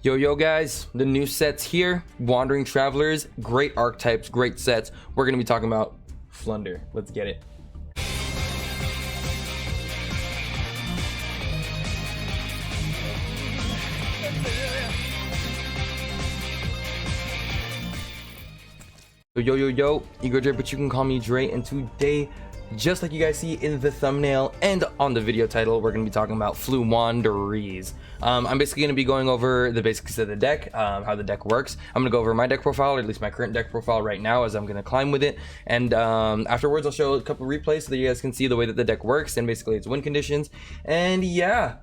Yo guys, the new sets here. Wandering Travelers, great archetypes, great sets. We're gonna be talking about Flunder. Let's get it. Yo, Ego Dre, but you can call me Dre, and today, just like you guys see in the thumbnail and on the video title, we're going to be talking about FLOOWANDEREEZE. I'm basically going to be going over the basics of the deck, how the deck works. I'm going to go over my deck profile, or at least my current deck profile right now, as I'm going to climb with it. And afterwards, I'll show a couple replays so that you guys can see the way that the deck works and basically its win conditions. And yeah,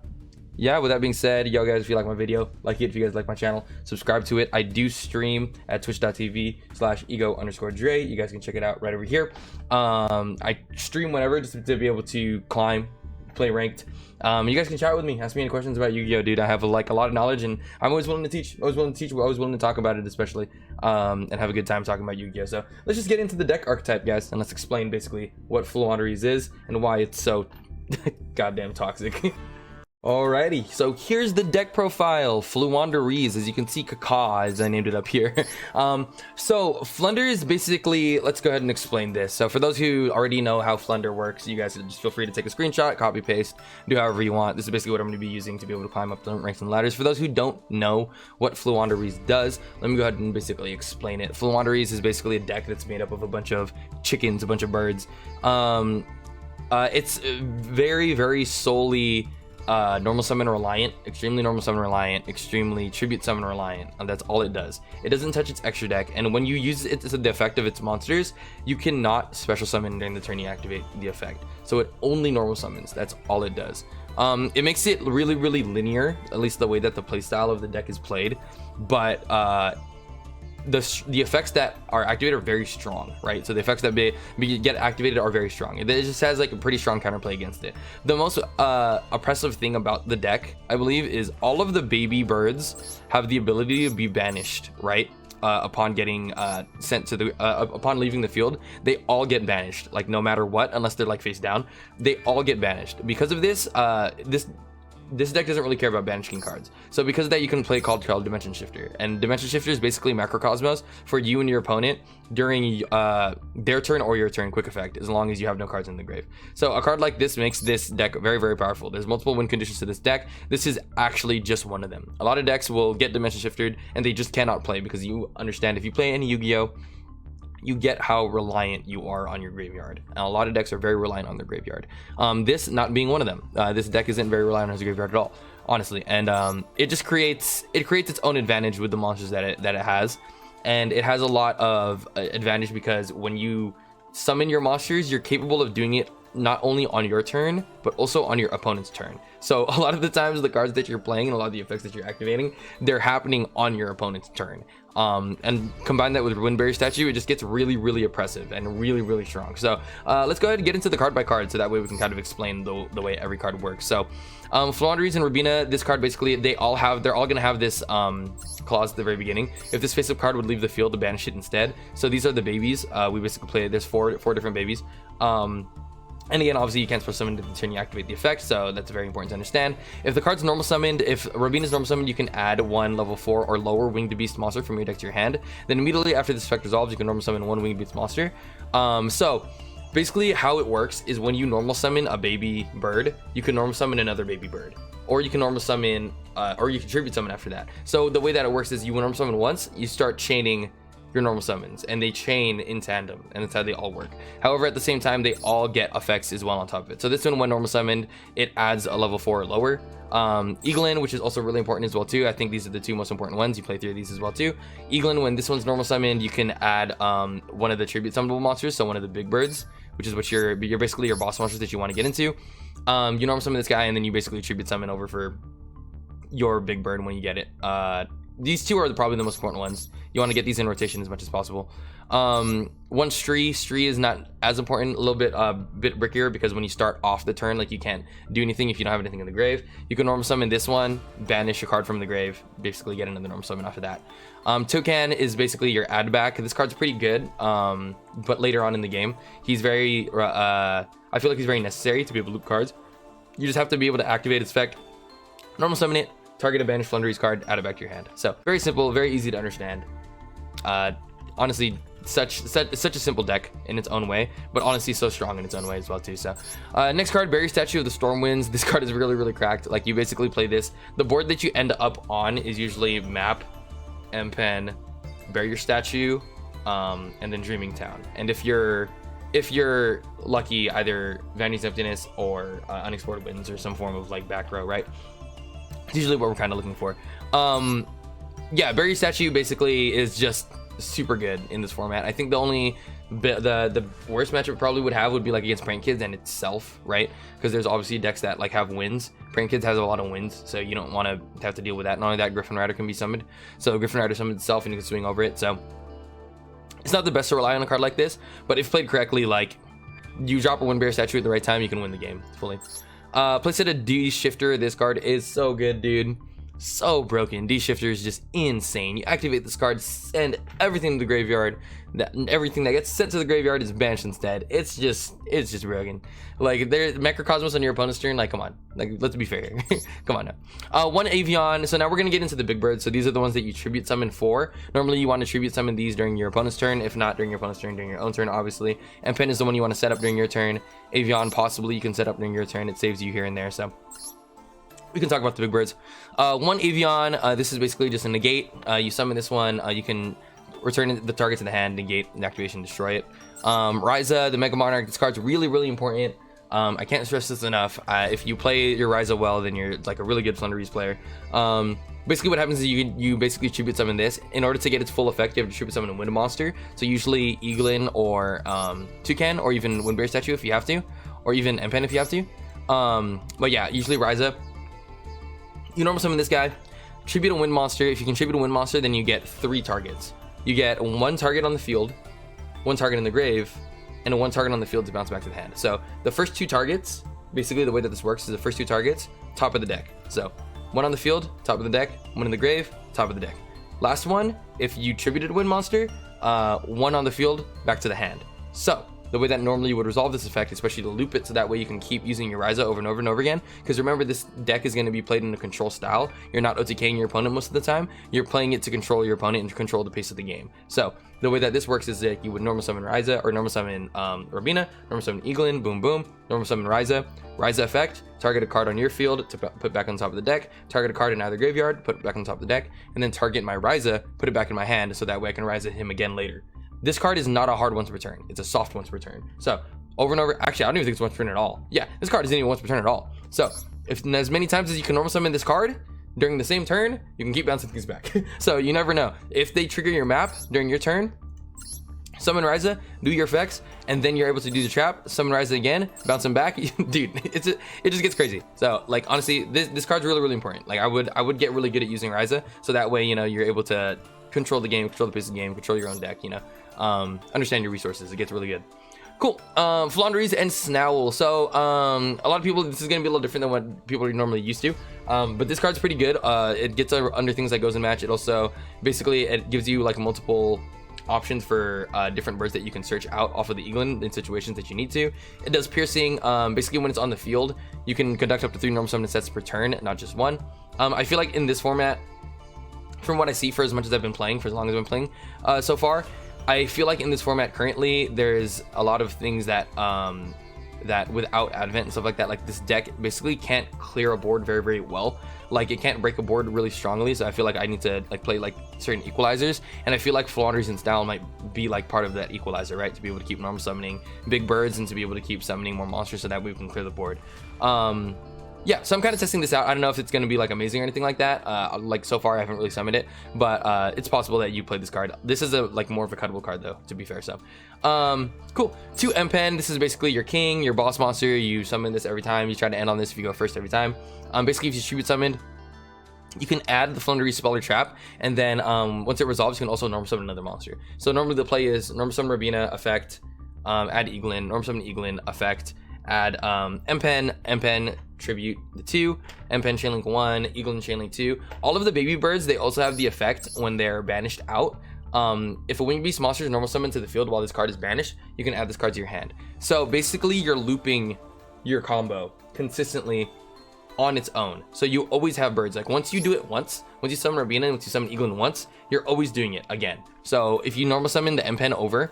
with that being said, yo guys, if you like my video, like it. If you guys like my channel, subscribe to it. I do stream at twitch.tv/ego_Dre. You guys can check it out right over here. I stream whenever, just to be able to climb, play ranked. You guys can chat with me, ask me any questions about Yu-Gi-Oh, dude. I have a lot of knowledge, and I'm always willing to teach. Always willing to talk about it, especially, and have a good time talking about Yu-Gi-Oh. So let's just get into the deck archetype, guys, and let's explain basically what FLOOWANDEREEZE is and why it's so goddamn toxic. Alrighty, so here's the deck profile. FLOOWANDEREEZE, as you can see, Kaka, as I named it up here. So Flunder is basically, let's go ahead and explain this. So for those who already know how Flunder works, you guys just feel free to take a screenshot, copy paste, do however you want. This is basically what I'm going to be using to be able to climb up the ranks and ladders. For those who don't know what FLOOWANDEREEZE does, let me go ahead and basically explain it. FLOOWANDEREEZE is basically a deck that's made up of a bunch of chickens, a bunch of birds. It's very solely normal summon reliant, extremely normal summon reliant, extremely tribute summon reliant, and that's all it does. It doesn't touch its extra deck, and when you use it as the effect of its monsters, you cannot special summon during the turn you activate the effect. So it only normal summons. That's all it does. It makes it really linear, at least the way that the playstyle of the deck is played, but the effects that are activated are very strong, right? So the effects that get activated are very strong. It just has like a pretty strong counterplay against it. The most oppressive thing about the deck, I believe, is all of the baby birds have the ability to be banished, right? Upon getting sent to the upon leaving the field, they all get banished, like no matter what, unless they're like face down, they all get banished. Because of this, this deck doesn't really care about banishing cards. So because of that, you can play a card called Dimension Shifter. And Dimension Shifter is basically Macrocosmos for you and your opponent during their turn or your turn, quick effect, as long as you have no cards in the grave. So a card like this makes this deck very powerful. There's multiple win conditions to this deck. This is actually just one of them. A lot of decks will get Dimension Shifted and they just cannot play, because you understand, if you play any Yu-Gi-Oh, you get how reliant you are on your graveyard, and a lot of decks are very reliant on their graveyard. This not being one of them. This deck isn't very reliant on its graveyard at all, honestly, and it just creates its own advantage with the monsters that it has, and it has a lot of advantage because when you summon your monsters, you're capable of doing it not only on your turn but also on your opponent's turn. So a lot of the times the cards that you're playing and a lot of the effects that you're activating, they're happening on your opponent's turn. And combine that with Windberry Statue, it just gets really oppressive and really strong. So let's go ahead and get into the card by card, so that way we can kind of explain the way every card works. So FLOOWANDEREEZE and Rubina, this card basically, they're all gonna have this clause at the very beginning. If this face-up card would leave the field, to banish it instead. So these are the babies. We basically play, there's four different babies. And again, obviously you can't special summon to the turn you activate the effect, so that's very important to understand. If the card's normal summoned, if Rubina's normal summoned, you can add one level 4 or lower winged beast monster from your deck to your hand. Then immediately after this effect resolves, you can normal summon one winged beast monster. So basically how it works is when you normal summon a baby bird, you can normal summon another baby bird, or you can normal summon or you can tribute summon after that. So the way that it works is you normal summon once, you start chaining your normal summons, and they chain in tandem, and that's how they all work. However, at the same time, they all get effects as well on top of it. So this one, when normal summoned, it adds a level 4 or lower. Eaglin, which is also really important as well too. I think these are the two most important ones. You play 3 of these as well too. Eaglin, when this one's normal summoned, you can add one of the tribute summonable monsters, so one of the big birds, which is what you're basically your boss monsters that you want to get into. You normal summon this guy, and then you basically tribute summon over for your big bird when you get it. These two are probably the most important ones. You want to get these in rotation as much as possible. One Stree is not as important, a little bit brickier, because when you start off the turn, like, you can't do anything if you don't have anything in the grave. You can normal summon this one, banish a card from the grave, basically get another normal summon after that. Toucan is basically your add back. This card's pretty good, but later on in the game, he's very I feel like he's very necessary to be able to loop cards. You just have to be able to activate its effect, normal summon it, target a banished Floowandereeze card, add it back to your hand. So very simple, very easy to understand. Honestly, such a simple deck in its own way, but honestly so strong in its own way as well too. So next card, Bury Statue of the Stormwinds. This card is really cracked. Like, you basically play this, the board that you end up on is usually map, M-Pen, Bury Your Statue, and then Dreaming Town. And if you're lucky, either Vanity's Emptiness or Unexplored Winds or some form of like back row, right? It's usually what we're kind of looking for. Yeah, Bury Your Statue basically is just super good in this format. I think the only the worst matchup probably would be like against Prank Kids and itself, right? Because there's obviously decks that like have wins. Prank Kids has a lot of wins, so you don't want to have to deal with that. Not only that, Griffin Rider can be summoned, so Griffin Rider summons itself and you can swing over it. So it's not the best to rely on a card like this, but if played correctly, like you drop a Bury Statue at the right time, you can win the game fully. Playset a D Shifter. This card is so good, dude. So broken. D Shifter is just insane. You activate this card, send everything to the graveyard. Everything that gets sent to the graveyard is banished instead. It's just broken. Like, there's Macrocosmos on your opponent's turn. Like, come on. Like, let's be fair here. Come on now. One Avion. So now we're gonna get into the big birds. So these are the ones that you tribute summon for. Normally you want to tribute summon these during your opponent's turn. If not during your opponent's turn, during your own turn, obviously. And Pen is the one you want to set up during your turn. Avion possibly you can set up during your turn. It saves you here and there. So we can talk about the big birds. One Avion. This is basically just a negate. You summon this one. You can return the target to the hand, negate the activation, destroy it. Ryza, the Mega Monarch. This card's really important. I can't stress this enough. If you play your Ryza well, then you're like a really good Floowandereeze player. Basically what happens is you basically tribute summon this. In order to get its full effect, you have to tribute summon a wind monster. So usually Eaglin or Toucan, or even Windbear Statue if you have to, or even M-Pen if you have to. But yeah, usually Ryza. You normal summon this guy, tribute a wind monster. If you can tribute a wind monster, then you get 3 targets. You get 1 target on the field, 1 target in the grave, and 1 target on the field to bounce back to the hand. So the first 2 targets, basically the way that this works is the first 2 targets, top of the deck. So 1 on the field, top of the deck, 1 in the grave, top of the deck. Last one, if you tributed a wind monster, 1 on the field, back to the hand. So the way that normally you would resolve this effect, especially to loop it so that way you can keep using your Ryza over and over and over again. Because remember, this deck is going to be played in a control style. You're not OTKing your opponent most of the time. You're playing it to control your opponent and to control the pace of the game. So the way that this works is that you would normal summon Ryza, or normal summon Robina, normal summon Eaglin, boom boom, normal summon Ryza. Ryza effect, target a card on your field to put back on top of the deck, target a card in either graveyard, put it back on top of the deck, and then target my Ryza, put it back in my hand so that way I can Ryza him again later. This card is not a hard once per turn. It's a soft once per turn. So over and over, actually I don't even think it's once per turn at all. Yeah, this card isn't even once per turn at all. So if as many times as you can normal summon this card during the same turn, you can keep bouncing things back. So you never know. If they trigger your map during your turn, summon Ryza, do your effects, and then you're able to do the trap, summon Ryza again, bounce him back. Dude, it just gets crazy. So like, honestly, this card's really important. Like, I would get really good at using Ryza, so that way, you know, you're able to control the game, control the pace of the game, control your own deck, you know. Understand your resources. It gets really good. Cool. Floowandereeze and Snowl. So a lot of people, this is gonna be a little different than what people are normally used to, but this card's pretty good. It gets under things like Goes and Match. It also basically it gives you like multiple options for different birds that you can search out off of the Eaglin in situations that you need to. It does piercing. Basically when it's on the field, you can conduct up to 3 normal summon sets per turn, not just 1. I feel like in this format, from what I see, for as much as I've been playing, for as long as I've been playing so far, I feel like in this format currently, there's a lot of things that that without Advent and stuff like that, like this deck basically can't clear a board very well. Like, it can't break a board really strongly, so I feel like I need to like play like certain equalizers, and I feel like Floowandereeze and Snowl might be like part of that equalizer, right? To be able to keep normal summoning big birds and to be able to keep summoning more monsters so that we can clear the board. Yeah, so I'm kind of testing this out. I don't know if it's going to be like amazing or anything like that. Like, so far I haven't really summoned it, but it's possible that you play this card. This is a like more of a cuttable card though, to be fair. So cool. 2 M-Pen. This is basically your king, your boss monster. You summon this every time. You try to end on this if you go first every time. Basically, if you tribute summoned, you can add the Floowandereeze spell or trap, and then once it resolves, you can also normal summon another monster. So normally the play is normal summon Robina, effect, add Eaglin, normal summon Eaglin, effect, add M-Pen, tribute the 2, M-Pen Chainlink 1, Eaglin Chainlink 2. All of the baby birds, they also have the effect when they're banished out. If a winged beast monster is normal summoned to the field while this card is banished, you can add this card to your hand. So basically you're looping your combo consistently on its own. So you always have birds. Like once you do it once you summon Rabina, once you summon Eaglin once, you're always doing it again. So if you normal summon the M-Pen over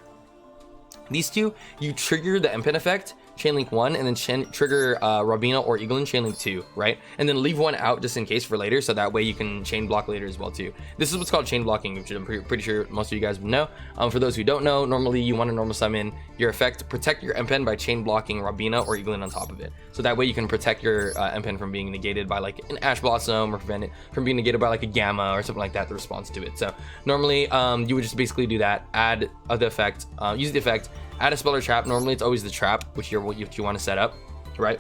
these two, you trigger the M-Pen effect, Chainlink 1, and then trigger Rabina or Eaglin Chainlink 2, right? And then leave one out just in case for later, so that way you can chain block later as well too. This is what's called chain blocking, which I'm pretty sure most of you guys would know. For those who don't know, normally you want to normal summon your effect, protect your M-Pen by chain blocking Rabina or Eaglin on top of it. So that way you can protect your M-Pen from being negated by like an Ash Blossom, or prevent it from being negated by like a Gamma or something like that, the response to it. So normally you would just basically do that, add the effect, use the effect, add a spell or trap. Normally it's always the trap, which you want to set up, right?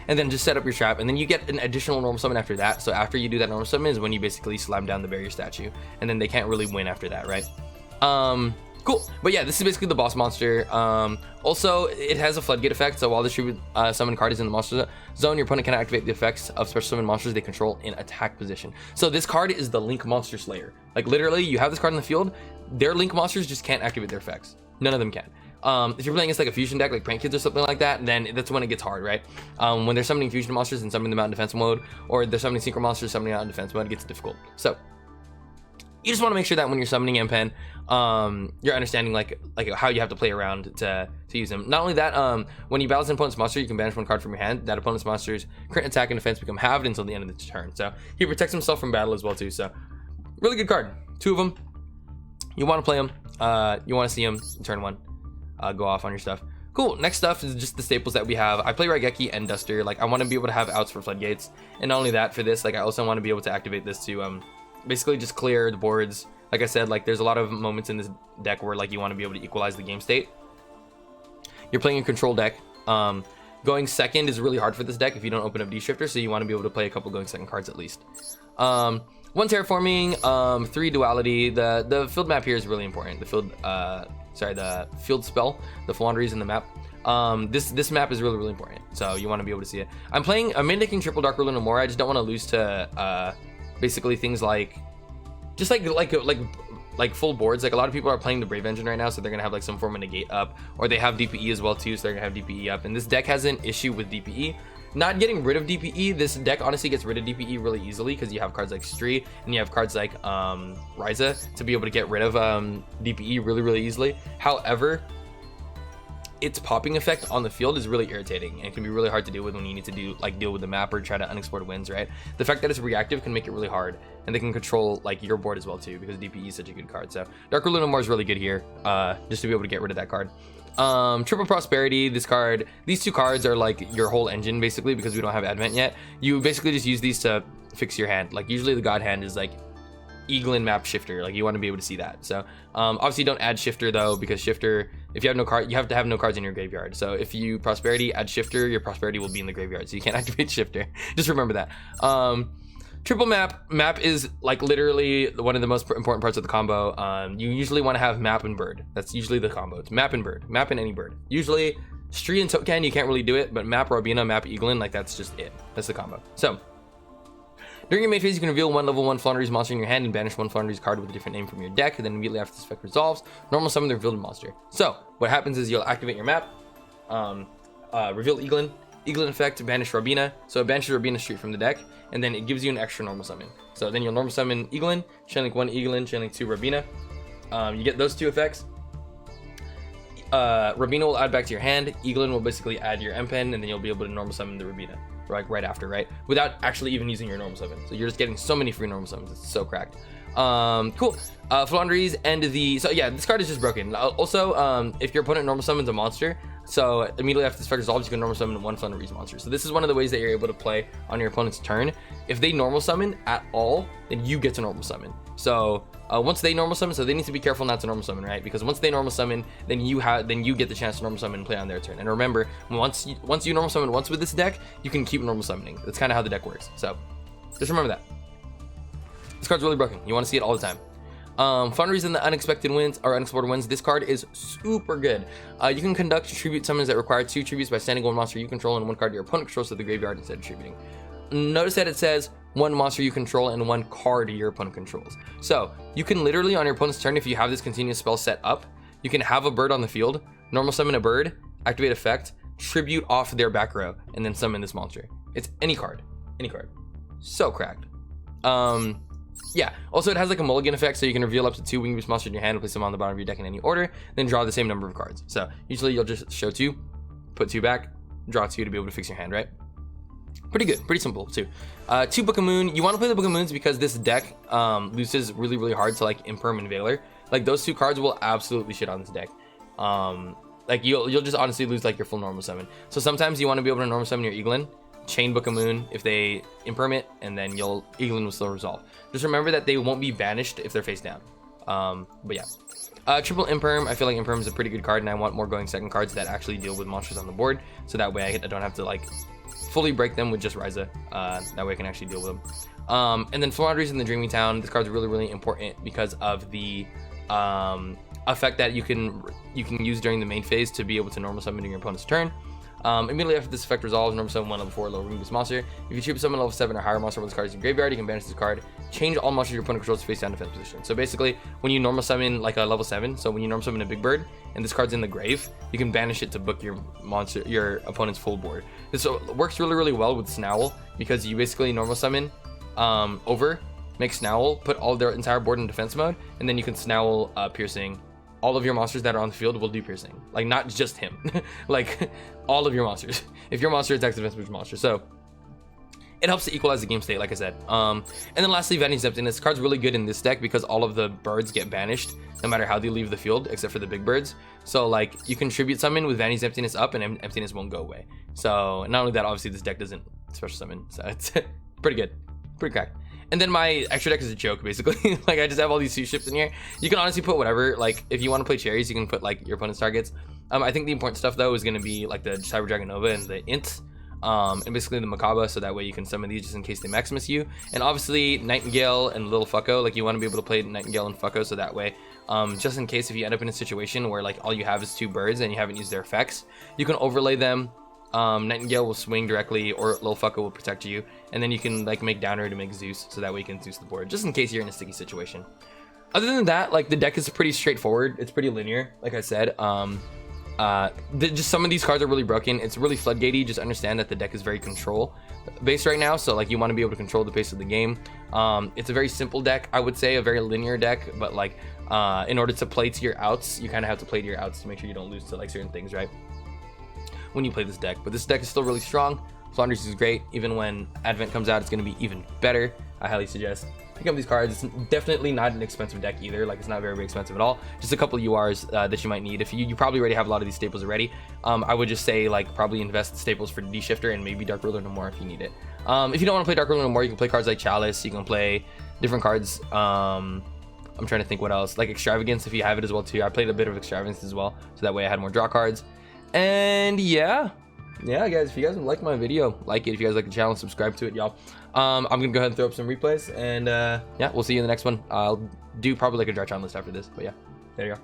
And then just set up your trap, and then you get an additional normal summon after that. So after you do that normal summon is when you basically slam down the barrier statue, and then they can't really win after that, right? Cool. But yeah, this is basically the boss monster. Also, it has a floodgate effect, so while the tribute summon card is in the monster zone, your opponent can activate the effects of special summon monsters they control in attack position. So this card is the Link Monster Slayer. Like literally, you have this card in the field, their Link monsters just can't activate their effects. None of them can. If you're playing against like a fusion deck like Prank Kids or something like that, then that's when it gets hard, right? When they're summoning fusion monsters and summoning them out in defense mode, or they're summoning synchro monsters summoning out in defense mode, it gets difficult. So you just want to make sure that when you're summoning M-Pen, you're understanding like how you have to play around to use them. Not only that, when you battle an opponent's monster, you can banish one card from your hand. That opponent's monster's current attack and defense become halved until the end of the turn. So he protects himself from battle as well too. So really good card. Two of them. You want to play them. You want to see them in turn 1. Go off on your stuff. Cool. Next stuff is just the staples that we have. I play Raigeki and Duster. Like I want to be able to have outs for floodgates, and not only that, for this, like I also want to be able to activate this to basically just clear the boards. Like I said, like there's a lot of moments in this deck where like you want to be able to equalize the game state. You're playing a control deck. Going second is really hard for this deck if you don't open up D-Shifter, so you want to be able to play a couple going second cards at least. 1 terraforming, 3 duality. The field map here is really important. The field spell, the FLOOWANDEREEZE in the map. This map is really important, so you want to be able to see it. I'm making triple Dark Ruler no more. I just don't want to lose to basically things like just like full boards. Like a lot of people are playing the Brave Engine right now, so they're gonna have like some form of negate up, or they have DPE as well too, so they're gonna have DPE up. And this deck has an issue with DPE. Not getting rid of DPE. This deck honestly gets rid of DPE really easily because you have cards like Stree and you have cards like Ryza to be able to get rid of DPE really easily. However, its popping effect on the field is really irritating and can be really hard to deal with when you need to deal with the map or try to unexplored wins, right? The fact that it's reactive can make it really hard, and they can control like your board as well too, because DPE is such a good card. So Dark Ruler no more is really good here, just to be able to get rid of that card. Triple Prosperity, this card, these 2 cards are like your whole engine basically, because we don't have Advent yet. You basically just use these to fix your hand. Like usually the God hand is like Eaglin map Shifter, like you want to be able to see that. So obviously don't add Shifter though, because Shifter, if you have no card, you have to have no cards in your graveyard. So if you Prosperity add Shifter, your Prosperity will be in the graveyard, so you can't activate Shifter. Just remember that. Triple map is like literally one of the most important parts of the combo. You usually want to have map and bird. That's usually the combo. It's map and bird, map and any bird. Usually Stree and Token you can't really do it, but map Rabina, map Eaglin, like that's just it. That's the combo. So during your main phase, you can reveal 1 level 1 FLOOWANDEREEZE monster in your hand and banish 1 FLOOWANDEREEZE card with a different name from your deck. And then immediately after this effect resolves, normal summon the revealed monster. So what happens is you'll activate your map, reveal Eaglin effect, banish Rabina. So it banishes Rabina straight from the deck, and then it gives you an extra normal summon. So then you'll normal summon Eaglin, Chainlink 1 Eaglin, Chainlink 2 Rabina. You get those 2 effects. Rabina will add back to your hand. Eaglin will basically add your M-Pen, and then you'll be able to normal summon the Rabina right after, right? Without actually even using your normal summon. So you're just getting so many free normal summons. It's so cracked. Cool. FLOOWANDEREEZE and so yeah, this card is just broken. Also, if your opponent normal summons a monster, so immediately after this effect resolves, you can normal summon 1 FLOOWANDEREEZE monster. So this is one of the ways that you're able to play on your opponent's turn. If they normal summon at all, then you get to normal summon. So once they normal summon, so they need to be careful not to normal summon, right? Because once they normal summon, then you get the chance to normal summon and play on their turn. And remember, once you normal summon once with this deck, you can keep normal summoning. That's kind of how the deck works. So just remember that. This card's really broken. You want to see it all the time. FLOOWANDEREEZE in the unexpected wins or unexplored wins. This card is super good. You can conduct tribute summons that require 2 tributes by sending 1 monster you control and 1 card your opponent controls to the graveyard instead of tributing. Notice that it says 1 monster you control and 1 card your opponent controls. So you can literally on your opponent's turn, if you have this continuous spell set up, you can have a bird on the field, normal summon a bird, activate effect, tribute off their back row, and then summon this monster. It's any card. Any card. So cracked. Yeah, also it has like a mulligan effect, so you can reveal up to 2 Wing Boost monsters in your hand and place them on the bottom of your deck in any order, then draw the same number of cards. So usually you'll just show 2, put 2 back, draw 2 to be able to fix your hand, right? Pretty good, pretty simple too. 2 Book of Moon. You want to play the Book of Moons because this deck loses really hard to like Imperm and Veiler. Like those 2 cards will absolutely shit on this deck. Like you'll just honestly lose like your full normal summon. So sometimes you want to be able to normal summon your Eaglin, chain Book of Moon if they Imperm it, and then your Eaglin will still resolve. Just remember that they won't be banished if they're face down. But yeah. Triple Imperm. I feel like Imperm is a pretty good card, and I want more going second cards that actually deal with monsters on the board, so that way I don't have to like fully break them with just Ryza. That way I can actually deal with them. And then FLOOWANDEREEZE in the Dreaming Town. This card's really important because of the effect that you can use during the main phase to be able to normal summon during your opponent's turn. Immediately after this effect resolves, normal summon 1 level 4 low ring boost monster. If you triple summon level 7 or higher monster with this card is in graveyard, you can banish this card. Change all monsters your opponent controls to face down defense position. So basically, when you normal summon like a level 7, so when you normal summon a big bird and this card's in the grave, you can banish it to book your monster, your opponent's full board. This works really well with Snowl because you basically normal summon over, make Snowl, put all their entire board in defense mode, and then you can Snowl piercing. All of your monsters that are on the field will do piercing, like not just him, like all of your monsters. If your monster attacks defense boost monster, so it helps to equalize the game state, like I said. And then lastly, Vanny's Emptiness. This card's really good in this deck because all of the birds get banished no matter how they leave the field, except for the big birds. So like you can tribute summon with Vanny's Emptiness up, and Emptiness won't go away. So not only that, obviously this deck doesn't special summon, so it's pretty good, pretty cracked. And then my extra deck is a joke, basically. Like, I just have all these sea ships in here. You can honestly put whatever. Like, if you want to play cherries, you can put, like, your opponent's targets. I think the important stuff, though, is going to be, like, the Cyber Dragon Nova and the Int. And basically the Makaba, so that way you can summon these just in case they Maximus you. And obviously, Nightingale and Little Fucko. Like, you want to be able to play Nightingale and Fucko, so that way, just in case if you end up in a situation where, like, all you have is 2 birds and you haven't used their effects, you can overlay them. Nightingale will swing directly, or Little Fucker will protect you, and then you can like make Downer to make Zeus, so that way you can Zeus the board, just in case you're in a sticky situation. Other than that, like the deck is pretty straightforward. It's pretty linear, like I said. Just some of these cards are really broken. It's really floodgatey. Just understand that the deck is very control based right now, so like you want to be able to control the pace of the game. It's a very simple deck, I would say, a very linear deck, but like in order to play to your outs, you kind of have to play to your outs to make sure you don't lose to like certain things, right? When you play this deck. But this deck is still really strong. FLOOWANDEREEZE is great. Even when Advent comes out, it's going to be even better. I highly suggest pick up these cards. It's definitely not an expensive deck either. Like, it's not very expensive at all. Just a couple of URs that you might need. If you probably already have a lot of these staples already. I would just say like probably invest staples for D-Shifter and maybe Dark Ruler No More if you need it. If you don't want to play Dark Ruler No More, you can play cards like Chalice. You can play different cards. I'm trying to think what else. Like Extravagance if you have it as well too. I played a bit of Extravagance as well, so that way I had more draw cards. And yeah guys, if you guys like my video, like it. If you guys like the channel, subscribe to it, y'all. I'm gonna go ahead and throw up some replays, and yeah, we'll see you in the next one. I'll do probably like a dry challenge list after this, but yeah, there you go.